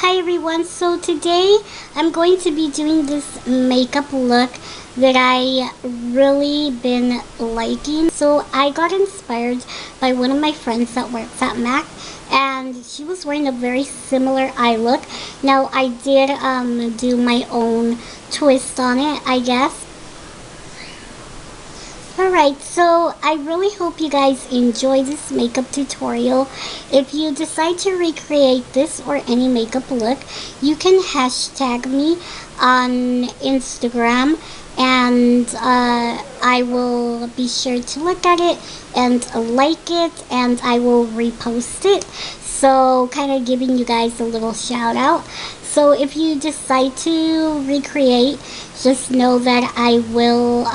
Hi everyone, so today I'm going to be doing this makeup look that I really been liking. So I got inspired by one of my friends that works at MAC, and she was wearing a very similar eye look. Now I did do my own twist on it, I guess. Alright, so I really hope you guys enjoy this makeup tutorial. If you decide to recreate this or any makeup look, you can hashtag me on Instagram, and I will be sure to look at it and like it, and I will repost it. So kind of giving you guys a little shout out. So if you decide to recreate, just know that I will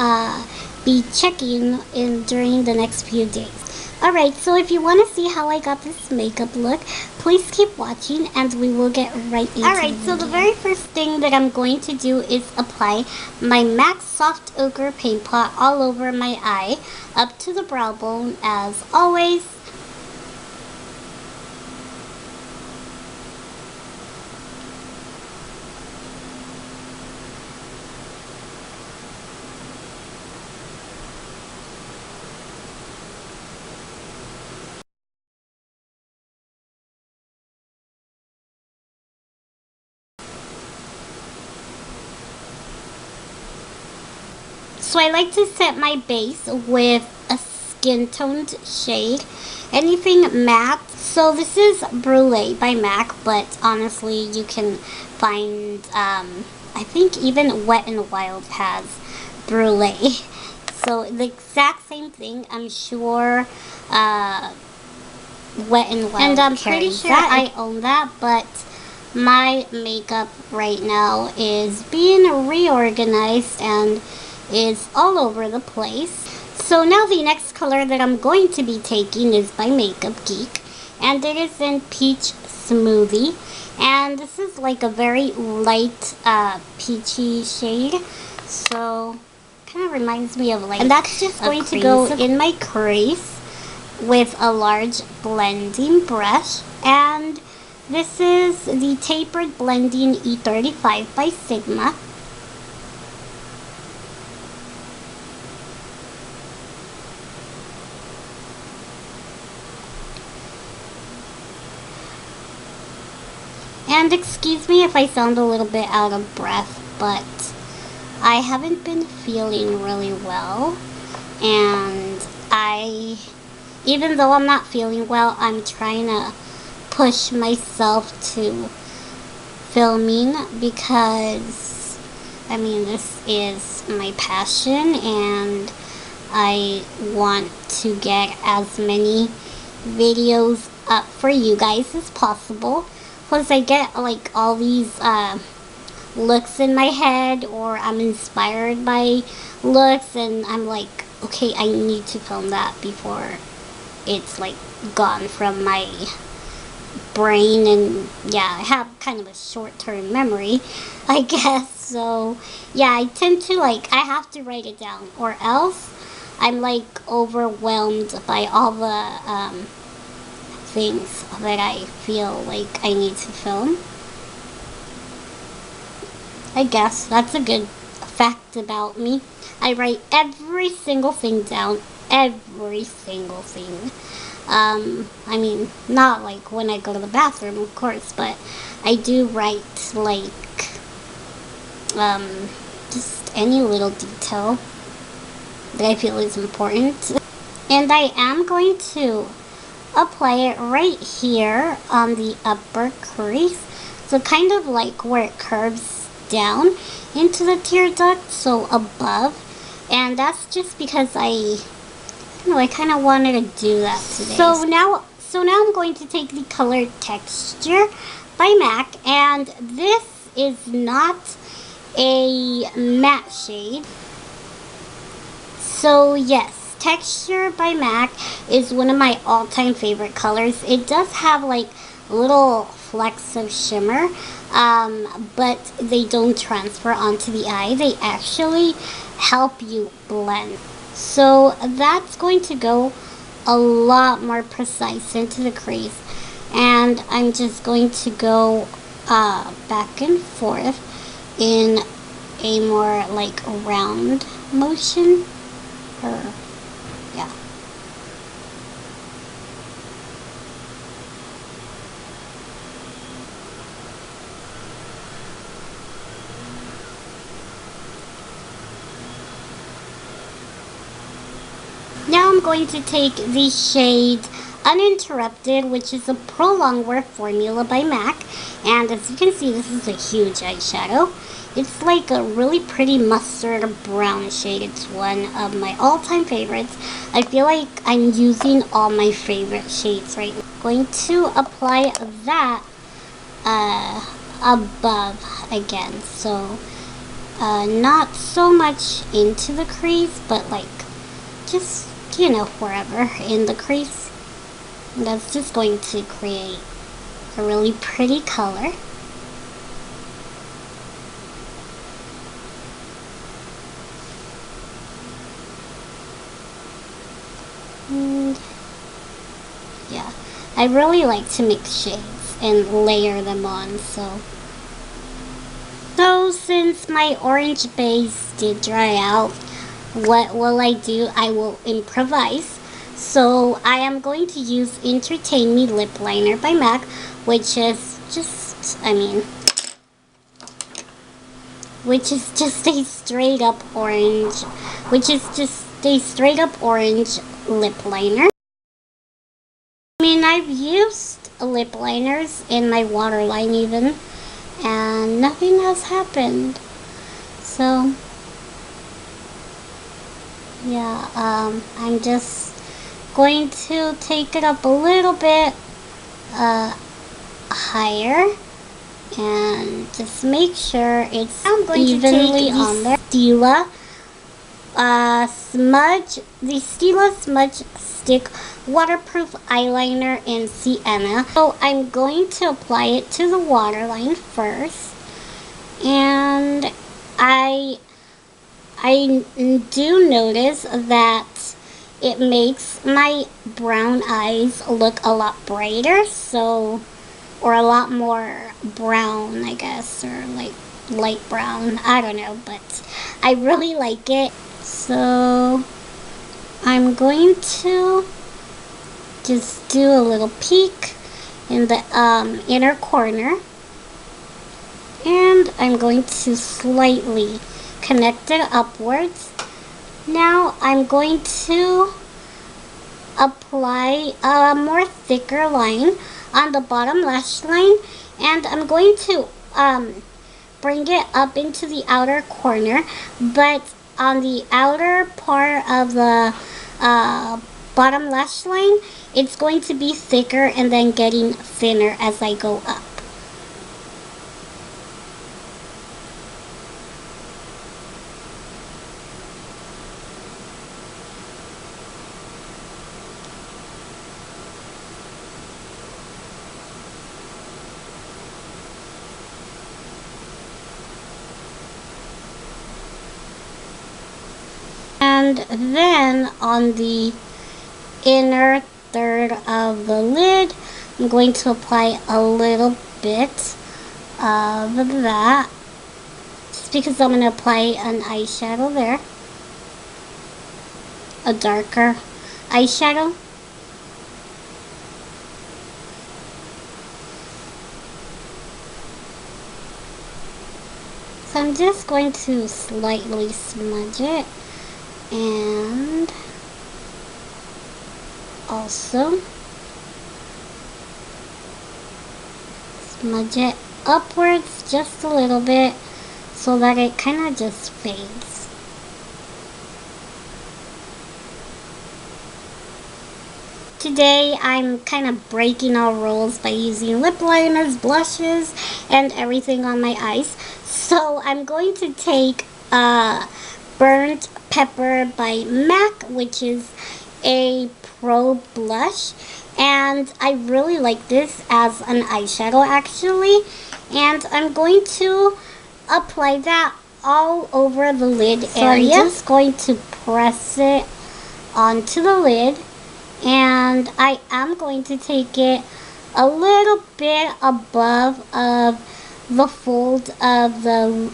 be checking in during the next few days. Alright, so if you want to see how I got this makeup look, please keep watching and we will get right into it. Alright, so the very first thing that I'm going to do is apply my MAC Soft Ochre Paint Pot all over my eye, up to the brow bone as always. So I like to set my base with a skin toned shade, anything matte. So this is Brulee by MAC, but honestly you can find, I think even Wet n Wild has Brulee. So the exact same thing, I'm sure Wet n Wild, and I'm pretty sure I own that, but my makeup right now is being reorganized and is all over the place. So now the next color that I'm going to be taking is by Makeup Geek, and it is in Peach Smoothie, and this is like a very light peachy shade, so kind of reminds me of like, and that's just going to go in my crease with a large blending brush. And this is the Tapered Blending E35 by Sigma. And excuse me if I sound a little bit out of breath, but I haven't been feeling really well, and even though I'm not feeling well, I'm trying to push myself to filming because, I mean, this is my passion and I want to get as many videos up for you guys as possible. Plus I get like all these looks in my head, or I'm inspired by looks, and I'm like, okay, I need to film that before it's like gone from my brain. And yeah, I have kind of a short-term memory, I guess. So yeah, I tend to like, I have to write it down, or else I'm like overwhelmed by all the things that I feel like I need to film. I guess that's a good fact about me. I write every single thing down, every single thing. I mean, not like when I go to the bathroom, of course, but I do write like just any little detail that I feel is important. And I am going to apply it right here on the upper crease, so kind of like where it curves down into the tear duct, so above. And that's just because I kind of wanted to do that today. So now I'm going to take the color Texture by MAC, and this is not a matte shade. So yes, Texture by MAC is one of my all-time favorite colors. It does have like little flecks of shimmer, but they don't transfer onto the eye. They actually help you blend. So that's going to go a lot more precise into the crease. And I'm just going to go back and forth in a more like round motion, or yeah. Now I'm going to take the shade Uninterrupted, which is a Pro Longwear formula by MAC. And as you can see, this is a huge eyeshadow. It's like a really pretty mustard brown shade. It's one of my all-time favorites. I feel like I'm using all my favorite shades right now. I'm going to apply that above again. So not so much into the crease, but like just, you know, wherever in the crease. And that's just going to create a really pretty color. And yeah, I really like to mix shades and layer them on. So since my orange base did dry out, what will I do? I will improvise. So I am going to use Entertain Me Lip Liner by MAC, which is just, which is just a straight up orange, lip liner. I've used lip liners in my waterline even, and nothing has happened. So yeah, I'm just going to take it up a little bit higher and just make sure it's evenly on there. The Stila Smudge Stick Waterproof Eyeliner in Sienna. So I'm going to apply it to the waterline first, and I do notice that it makes my brown eyes look a lot brighter, or a lot more brown, I guess, or like light brown, I don't know, but I really like it. So I'm going to just do a little peek in the inner corner, and I'm going to slightly connect it upwards. Now I'm going to apply a more thicker line on the bottom lash line, and I'm going to bring it up into the outer corner, but on the outer part of the bottom lash line, it's going to be thicker and then getting thinner as I go up. And then on the inner third of the lid, I'm going to apply a little bit of that, just because I'm going to apply an eyeshadow there, a darker eyeshadow. So I'm just going to slightly smudge it, and also smudge it upwards just a little bit so that it kind of just fades. Today I'm kind of breaking all rules by using lip liners, blushes, and everything on my eyes. So I'm going to take Burnt Pepper by MAC, which is a pro blush, and I really like this as an eyeshadow actually, and I'm going to apply that all over the lid area. So I'm just going to press it onto the lid, and I am going to take it a little bit above of the fold of the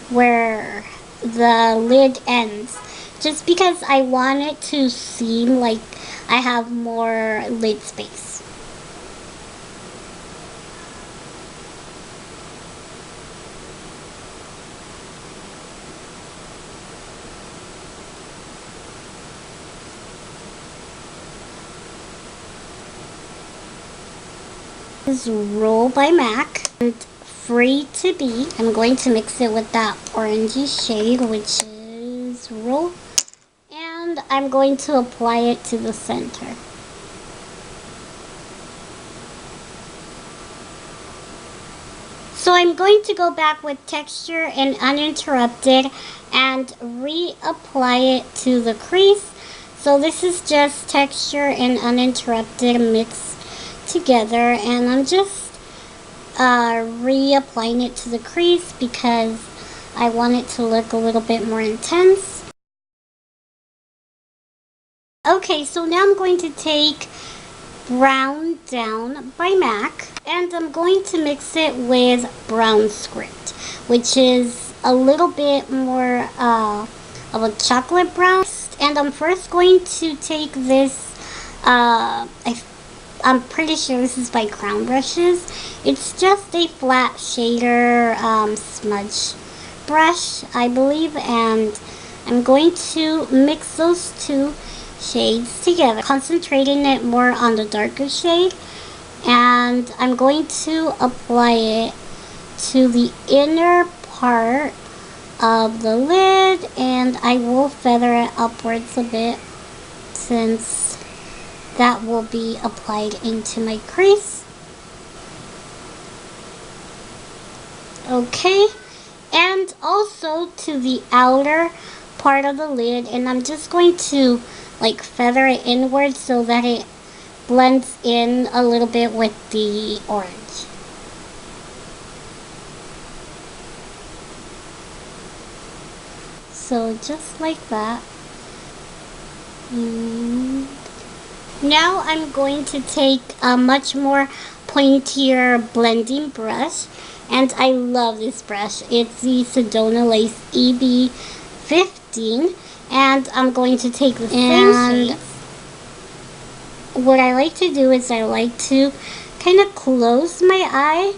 where the lid ends, just because I want it to seem like I have more lid space. This is Roll by MAC and Free to Be. I'm going to mix it with that orangey shade, which is Roll, and I'm going to apply it to the center. So I'm going to go back with Texture and Uninterrupted and reapply it to the crease. So this is just Texture and Uninterrupted mixed together, and I'm just reapplying it to the crease because I want it to look a little bit more intense. Okay, so now I'm going to take Brown Down by MAC, and I'm going to mix it with Brown Script, which is a little bit more of a chocolate brown. And I'm first going to take this, I'm pretty sure this is by Crown Brushes. It's just a flat shader smudge brush, I believe, and I'm going to mix those two shades together, concentrating it more on the darker shade, and I'm going to apply it to the inner part of the lid, and I will feather it upwards a bit since that will be applied into my crease. Okay, and also to the outer part of the lid, and I'm just going to like feather it inward so that it blends in a little bit with the orange. So just like that. Now I'm going to take a much more pointier blending brush, and I love this brush. It's the Sedona Lace EB15, and I'm going to take the same shade. What I like to do is I like to kind of close my eye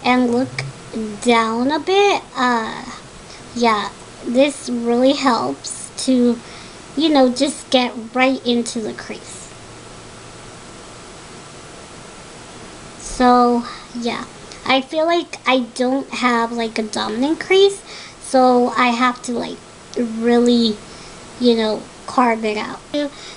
and look down a bit. Yeah, this really helps to, you know, just get right into the crease. So yeah, I feel like I don't have like a dominant crease, so I have to like really, you know, carve it out.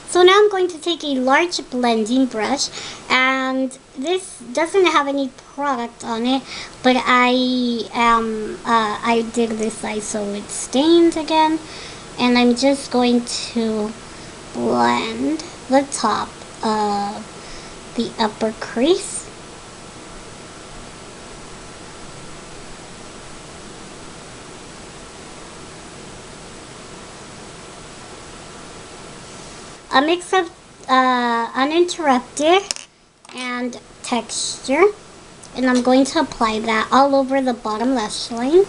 So now I'm going to take a large blending brush, and this doesn't have any product on it, but I did this eye so it's stained again, and I'm just going to blend the top of the upper crease. A mix of Uninterrupted and Texture, and I'm going to apply that all over the bottom lash line.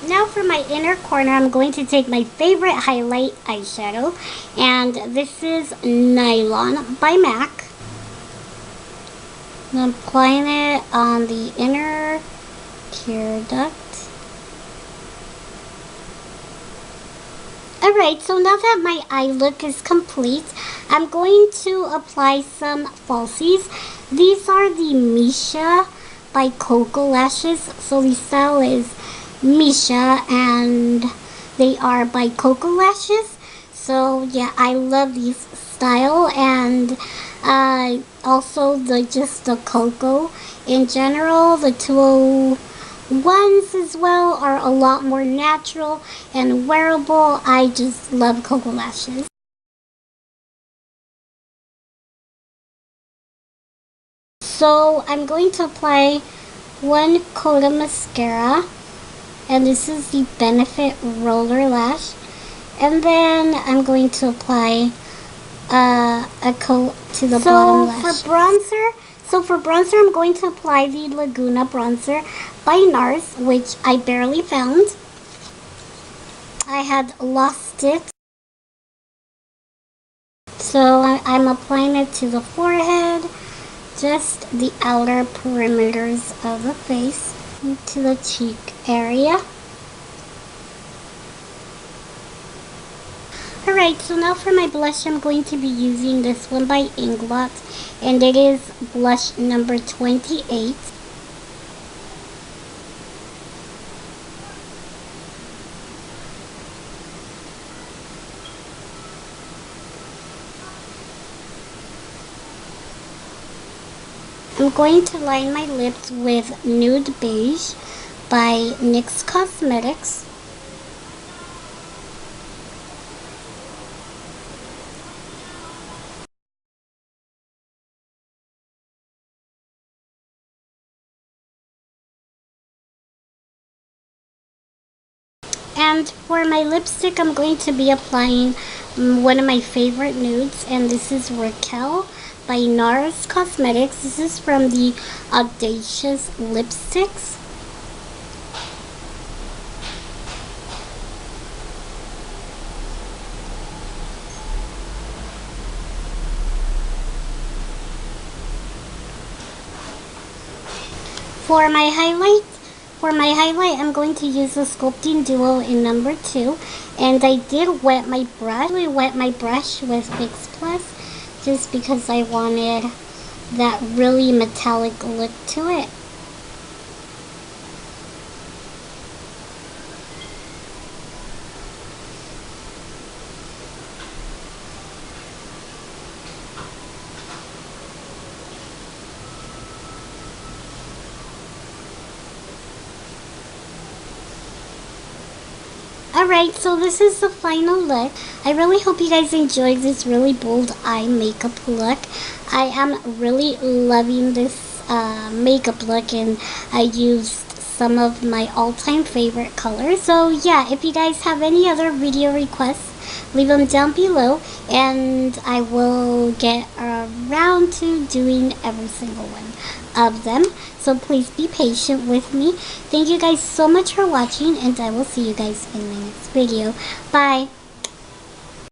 Now for my inner corner, I'm going to take my favorite highlight eyeshadow, and this is Nylon by MAC. I'm applying it on the inner tear duct. Alright, so now that my eye look is complete, I'm going to apply some falsies. These are the Misha by Coco Lashes. So the style is Misha, and they are by Coco Lashes. So yeah, I love these style, and also the Coco in general. The 201s as well are a lot more natural and wearable. I just love Coco Lashes. So I'm going to apply one coat of mascara, and this is the Benefit Roller Lash. And then I'm going to apply a coat to the bottom lash. For bronzer, I'm going to apply the Laguna bronzer by NARS, which I barely found. I had lost it. So I'm applying it to the forehead, just the outer perimeters of the face, to the cheek area. Alright, so now for my blush, I'm going to be using this one by Inglot, and it is blush number 28. I'm going to line my lips with Nude Beige by NYX Cosmetics. And for my lipstick, I'm going to be applying one of my favorite nudes, and this is Raquel by NARS Cosmetics. This is from the Audacious Lipsticks. For my highlight, I'm going to use the Sculpting Duo in number 2, and I did wet my brush. I wet my brush with Fix Plus just because I wanted that really metallic look to it. Alright, so this is the final look. I really hope you guys enjoyed this really bold eye makeup look. I am really loving this makeup look, and I used some of my all-time favorite colors. So yeah, if you guys have any other video requests, leave them down below, and I will get around to doing every single one of them. So please be patient with me. Thank you guys so much for watching, and I will see you guys in my next video. Bye!